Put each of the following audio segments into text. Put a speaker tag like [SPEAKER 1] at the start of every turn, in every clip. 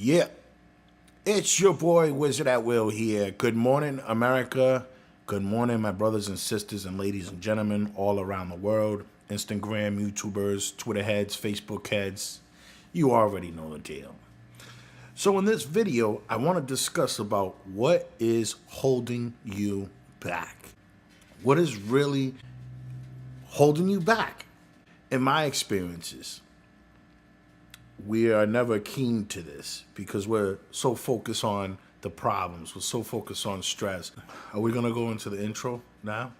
[SPEAKER 1] Yeah, it's your boy Wizardatwill here. Good morning, America. Good morning, my brothers and sisters and ladies and gentlemen all around the world. Instagram, YouTubers, Twitter heads, Facebook heads. You already know the deal. So in this video, I want to discuss about what is holding you back. What is really holding you back? In my experiences, we are never keen to this because we're so focused on the problems. We're so focused on stress. Are we going to go into the intro now?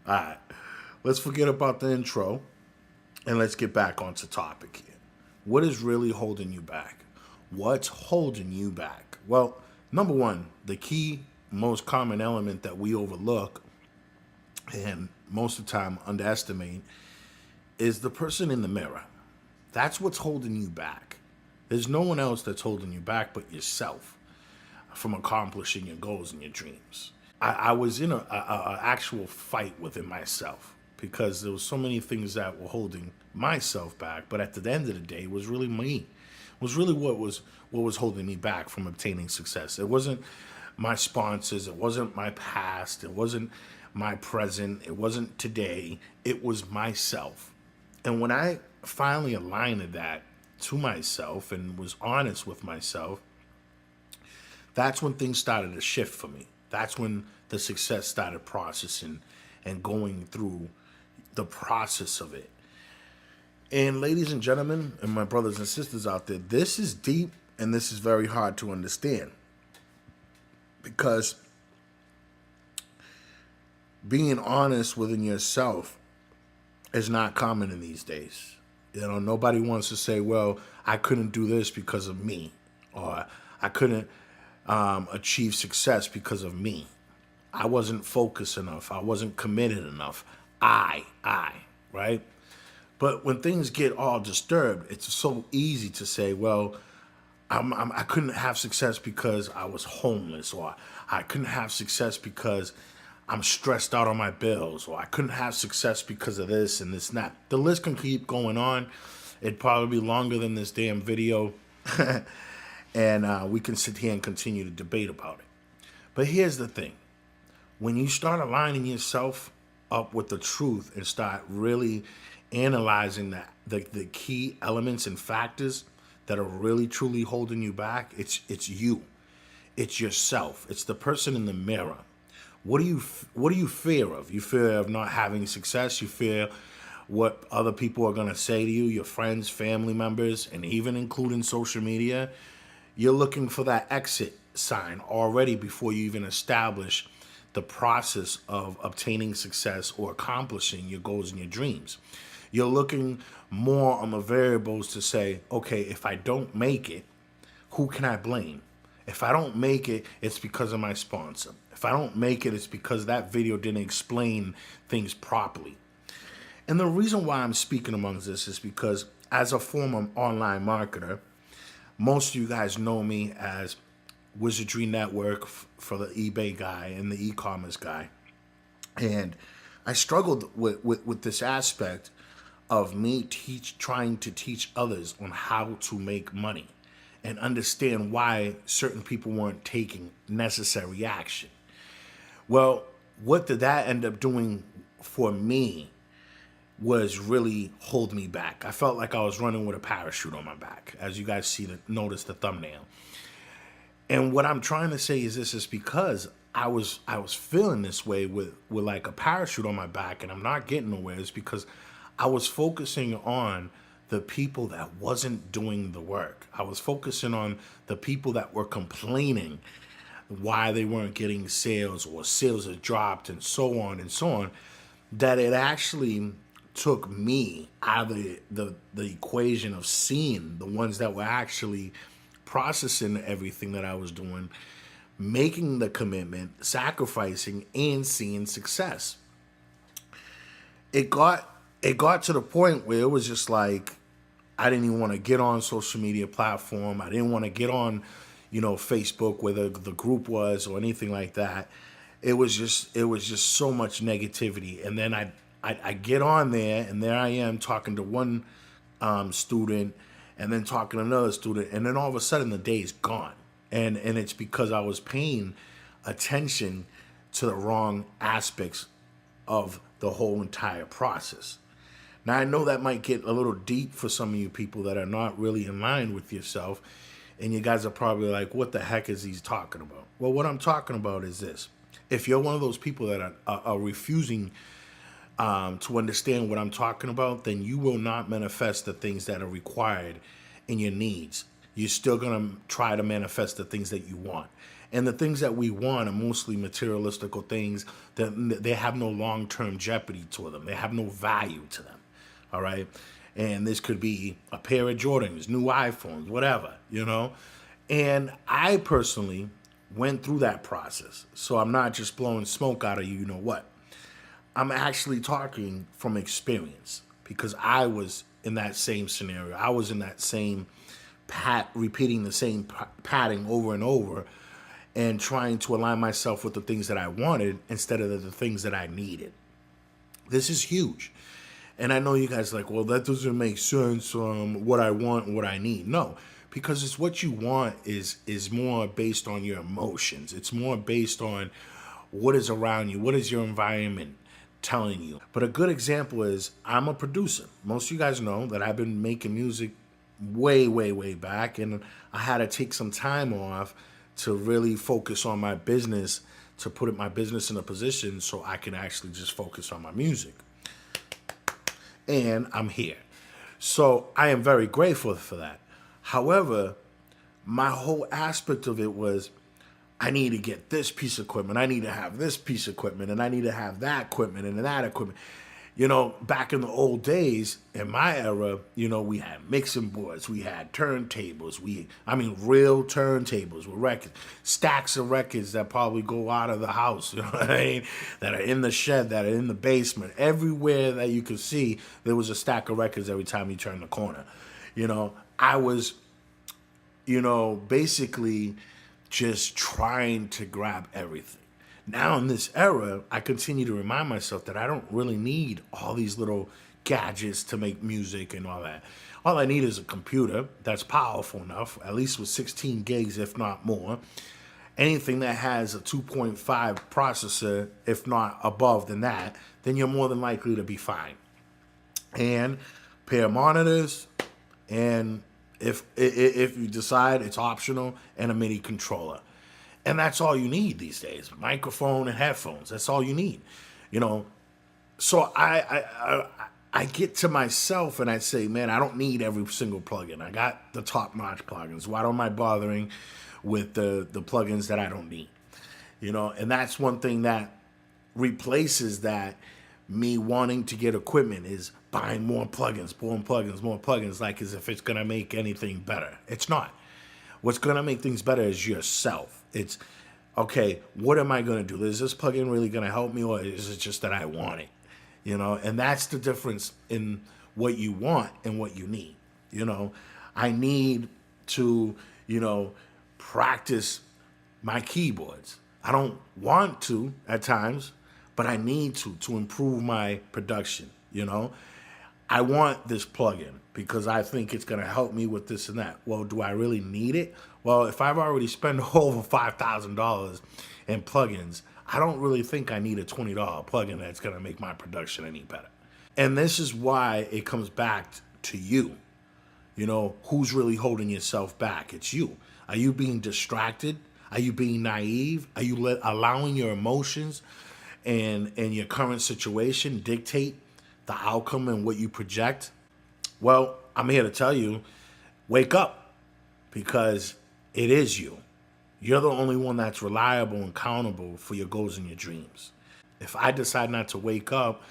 [SPEAKER 1] All right. Let's forget about the intro and let's get back onto topic here. What is really holding you back? What's holding you back? Well, number one, the key, most common element that we overlook and most of the time underestimate is the person in the mirror. That's what's holding you back. There's no one else that's holding you back but yourself from accomplishing your goals and your dreams. I was in a actual fight within myself because there was so many things that were holding myself back, but at the end of the day, it was really me. It was really what was holding me back from obtaining success. It wasn't my sponsors. It wasn't my past. It wasn't my present. It wasn't today. It was myself. And when I finally aligned that to myself and was honest with myself, that's when things started to shift for me. That's when the success started processing and going through the process of it. And ladies and gentlemen, and my brothers and sisters out there, this is deep and this is very hard to understand because being honest within yourself is not common in these days. You know, nobody wants to say, well, I couldn't do this because of me, or I couldn't achieve success because of me. I wasn't focused enough. I wasn't committed enough. Right? But when things get all disturbed, it's so easy to say, well, I couldn't have success because I was homeless, or I couldn't have success because I'm stressed out on my bills, or I couldn't have success because of this and this and that. The list can keep going on. It'd probably be longer than this damn video. And we can sit here and continue to debate about it. But here's the thing. When you start aligning yourself up with the truth and start really analyzing the key elements and factors that are really truly holding you back, it's you. It's yourself. It's the person in the mirror. What do you fear of? You fear of not having success. You fear what other people are going to say to you, your friends, family members, and even including social media. You're looking for that exit sign already before you even establish the process of obtaining success or accomplishing your goals and your dreams. You're looking more on the variables to say, okay, if I don't make it, who can I blame? If I don't make it, it's because of my sponsor. If I don't make it, it's because that video didn't explain things properly. And the reason why I'm speaking amongst this is because as a former online marketer, most of you guys know me as Wizardry Network for the eBay guy and the e-commerce guy. And I struggled with this aspect of me trying to teach others on how to make money and understand why certain people weren't taking necessary action. Well, what did that end up doing for me was really hold me back. I felt like I was running with a parachute on my back, as you guys notice the thumbnail. And what I'm trying to say is this is because I was feeling this way with like a parachute on my back and I'm not getting nowhere. It's because I was focusing on the people that wasn't doing the work. I was focusing on the people that were complaining why they weren't getting sales or sales had dropped and so on, that it actually took me out of the equation of seeing the ones that were actually processing everything that I was doing, making the commitment, sacrificing, and seeing success. It got to the point where it was just like I didn't even want to get on social media platform. I didn't want to get on, Facebook, where the group was or anything like that. It was just so much negativity. And then I get on there, and there I am talking to one student, and then talking to another student, and then all of a sudden the day is gone. And it's because I was paying attention to the wrong aspects of the whole entire process. Now, I know that might get a little deep for some of you people that are not really in line with yourself, and you guys are probably like, what the heck is he talking about? Well, what I'm talking about is this. If you're one of those people that are refusing to understand what I'm talking about, then you will not manifest the things that are required in your needs. You're still going to try to manifest the things that you want. And the things that we want are mostly materialistical things that they have no long-term jeopardy to them. They have no value to them. All right. And this could be a pair of Jordans, new iPhones, whatever, And I personally went through that process. So I'm not just blowing smoke out of you know what. I'm actually talking from experience, because I was in that same scenario. I was in that same repeating the same pattern over and over, and trying to align myself with the things that I wanted instead of the things that I needed. This is huge. And I know you guys are like, well, that doesn't make sense, what I want and what I need. No, because it's what you want is more based on your emotions. It's more based on what is around you, what is your environment telling you. But a good example is, I'm a producer. Most of you guys know that I've been making music way, way, way back, and I had to take some time off to really focus on my business, to put my business in a position so I can actually just focus on my music. And I'm here. So I am very grateful for that. However, my whole aspect of it was, I need to get this piece of equipment, I need to have this piece of equipment, and I need to have that equipment and that equipment. Back in the old days, in my era, we had mixing boards, we had turntables, real turntables with records, stacks of records that probably go out of the house, what I mean? That are in the shed, that are in the basement. Everywhere that you could see, there was a stack of records every time you turned the corner. I was, basically just trying to grab everything. Now in this era, I continue to remind myself that I don't really need all these little gadgets to make music and all that. All I need is a computer that's powerful enough, at least with 16 gigs, if not more. Anything that has a 2.5 processor, if not above than that, then you're more than likely to be fine. And a pair of monitors, and if you decide it's optional, and a MIDI controller. And that's all you need these days. Microphone and headphones. That's all you need. So I get to myself and I say, man, I don't need every single plugin. I got the top-notch plugins. Why don't I bothering with the plugins that I don't need? And that's one thing that replaces that, me wanting to get equipment, is buying more plugins, like as if it's going to make anything better. It's not. What's going to make things better is yourself. It's, okay, what am I going to do? Is this plugin really going to help me, or is it just that I want it? And that's the difference in what you want and what you need. I need to, practice my keyboards. I don't want to at times, but I need to improve my production. I want this plugin because I think it's going to help me with this and that. Well, do I really need it? Well, if I've already spent over $5,000 in plugins, I don't really think I need a $20 plugin that's going to make my production any better. And this is why it comes back to you. Who's really holding yourself back? It's you. Are you being distracted? Are you being naive? Are you allowing your emotions and your current situation dictate the outcome and what you project? Well, I'm here to tell you, wake up, because it is you. You're the only one that's reliable and accountable for your goals and your dreams. If I decide not to wake up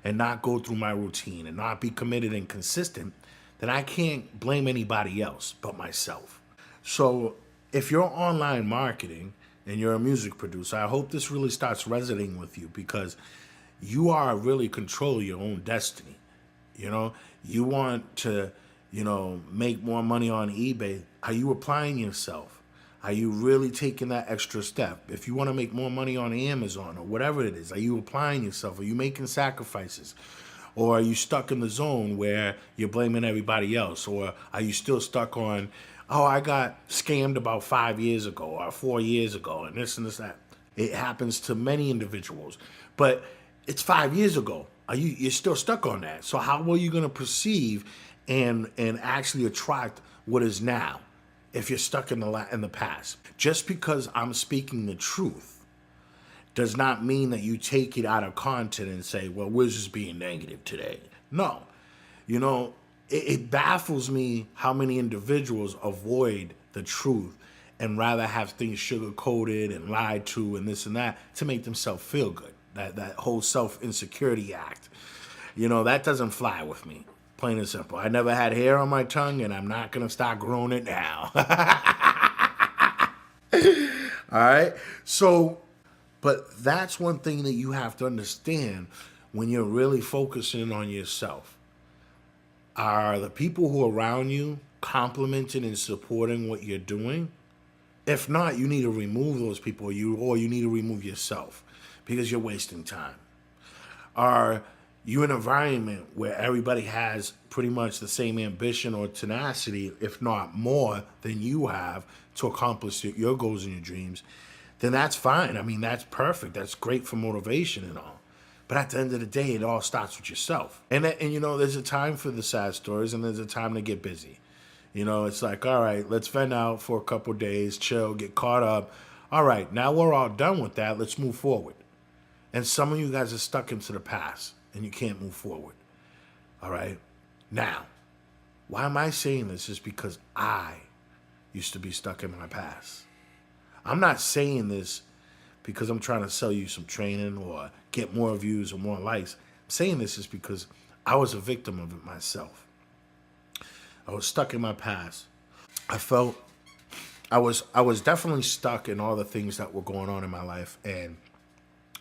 [SPEAKER 1] and not go through my routine and not be committed and consistent, then I can't blame anybody else but myself. So if you're online marketing and you're a music producer, I hope this really starts resonating with you, because you are really control your own destiny. You want to, make more money on eBay. Are you applying yourself? Are you really taking that extra step? If you want to make more money on Amazon or whatever it is, are you applying yourself? Are you making sacrifices? Or are you stuck in the zone where you're blaming everybody else? Or are you still stuck on, oh, I got scammed about 5 years ago or 4 years ago and this and this, that. It happens to many individuals. But it's 5 years ago. You're still stuck on that. So how are you going to perceive and actually attract what is now if you're stuck in the past? Just because I'm speaking the truth does not mean that you take it out of content and say, well, we're just being negative today. No. It baffles me how many individuals avoid the truth and rather have things sugar-coated and lied to and this and that to make themselves feel good. That whole self-insecurity act. That doesn't fly with me. Plain and simple. I never had hair on my tongue, and I'm not going to start growing it now. All right? So, but that's one thing that you have to understand when you're really focusing on yourself. Are the people who are around you complimenting and supporting what you're doing? If not, you need to remove those people, or you need to remove yourself because you're wasting time. Are you in an environment where everybody has pretty much the same ambition or tenacity, if not more, than you have to accomplish your goals and your dreams? Then that's fine. I mean, that's perfect. That's great for motivation and all. But at the end of the day, it all starts with yourself. And there's a time for the sad stories and there's a time to get busy. It's like, all right, let's vent out for a couple days, chill, get caught up. All right, now we're all done with that. Let's move forward. And some of you guys are stuck into the past and you can't move forward. All right? Now, why am I saying this? Is because I used to be stuck in my past. I'm not saying this because I'm trying to sell you some training or get more views or more likes. I'm saying this is because I was a victim of it myself. I was stuck in my past. I felt I was definitely stuck in all the things that were going on in my life, and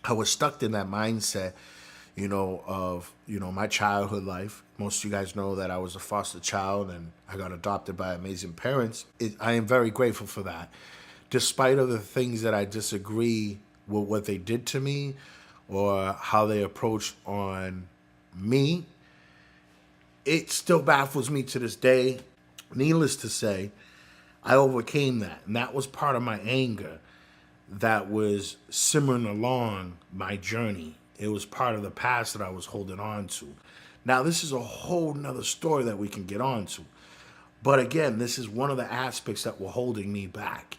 [SPEAKER 1] I was stuck in that mindset, of my childhood life. Most of you guys know that I was a foster child and I got adopted by amazing parents. I am very grateful for that. Despite of the things that I disagree with what they did to me or how they approached on me, it still baffles me to this day. Needless to say, I overcame that. And that was part of my anger that was simmering along my journey. It was part of the past that I was holding on to. Now, this is a whole nother story that we can get on to. But again, this is one of the aspects that were holding me back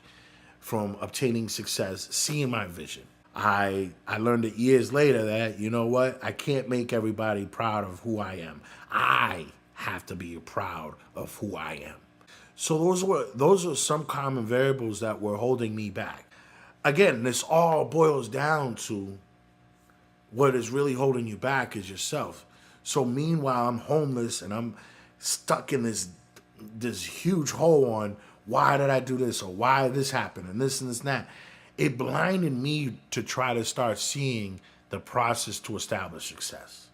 [SPEAKER 1] from obtaining success, seeing my vision. I learned it years later that, I can't make everybody proud of who I am. I have to be proud of who I am. So those are some common variables that were holding me back. Again, this all boils down to what is really holding you back is yourself. So meanwhile, I'm homeless and I'm stuck in this huge hole on why did I do this or why this happened and this and that. It blinded me to try to start seeing the process to establish success.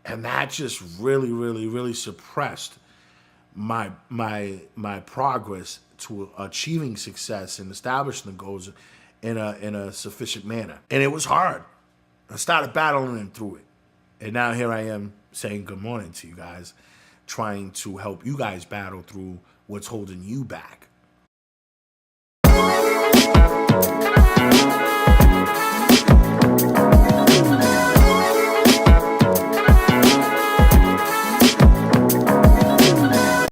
[SPEAKER 1] And that just really, really, really suppressed my progress to achieving success and establishing the goals in a sufficient manner. And it was hard. I started battling through it. And now here I am saying good morning to you guys, trying to help you guys battle through what's holding you back.